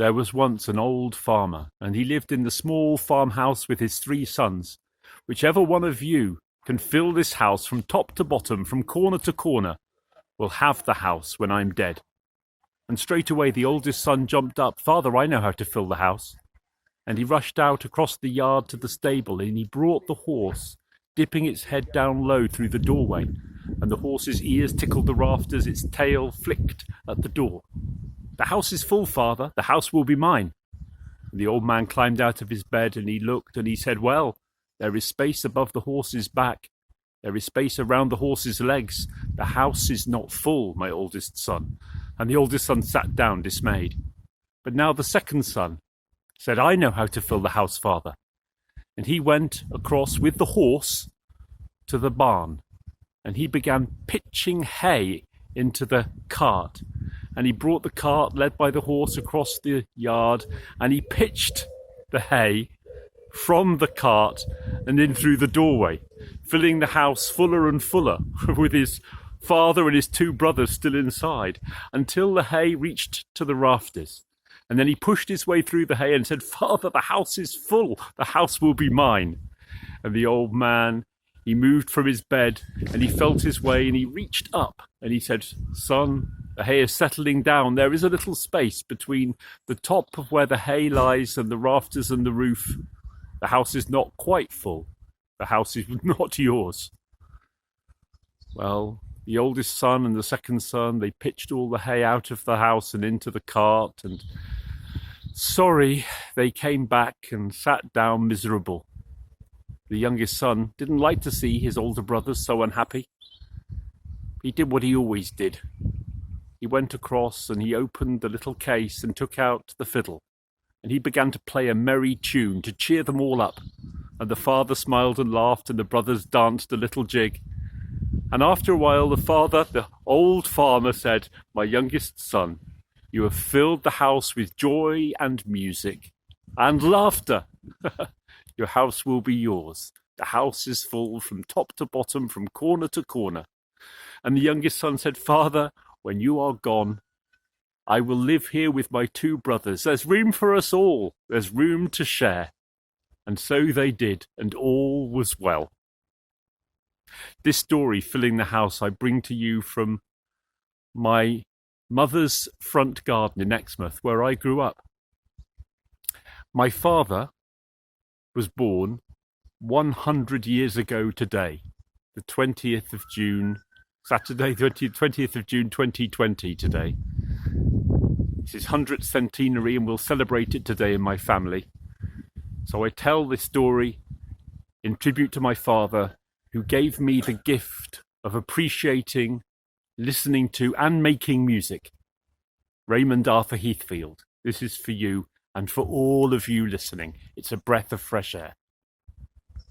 There was once an old farmer, and he lived in the small farmhouse with his 3 sons. Whichever one of you can fill this house from top to bottom, from corner to corner, will have the house when I'm dead. And straight away the oldest son jumped up. Father, I know how to fill the house. And he rushed out across the yard to the stable, and he brought the horse, dipping its head down low through the doorway. And the horse's ears tickled the rafters, its tail flicked at the door. The house is full, Father. The house will be mine. And the old man climbed out of his bed, and he looked, and he said, well, there is space above the horse's back. There is space around the horse's legs. The house is not full, my oldest son. And the oldest son sat down, dismayed. But now the second son said, I know how to fill the house, Father. And he went across with the horse to the barn, and he began pitching hay into the cart. And he brought the cart, led by the horse, across the yard, and he pitched the hay from the cart and in through the doorway, filling the house fuller and fuller with his father and his 2 brothers still inside, until the hay reached to the rafters. And then he pushed his way through the hay and said, Father, the house is full. The house will be mine. And the old man, he moved from his bed, and he felt his way, and he reached up, and he said, Son, the hay is settling down. There is a little space between the top of where the hay lies and the rafters and the roof. The house is not quite full. The house is not yours. Well, the oldest son and the second son, they pitched all the hay out of the house and into the cart, and sorry, they came back and sat down miserable. The youngest son didn't like to see his older brothers so unhappy. He did what he always did. He went across and he opened the little case and took out the fiddle, and he began to play a merry tune to cheer them all up. And the father smiled and laughed, and the brothers danced a little jig. And after a while, the father, the old farmer, said, My youngest son, you have filled the house with joy and music and laughter. Your house will be yours. The house is full from top to bottom, from corner to corner. And the youngest son said, Father, when you are gone, I will live here with my 2 brothers. There's room for us all. There's room to share. And so they did, and all was well. This story, Filling the House, I bring to you from my mother's front garden in Exmouth, where I grew up. My father was born 100 years ago today, the 20th of June, Saturday, 20th of June 2020 today. It's his 100th centenary, and we'll celebrate it today in my family. So I tell this story in tribute to my father, who gave me the gift of appreciating, listening to, and making music. Raymond Heathfield, this is for you and for all of you listening. It's a breath of fresh air.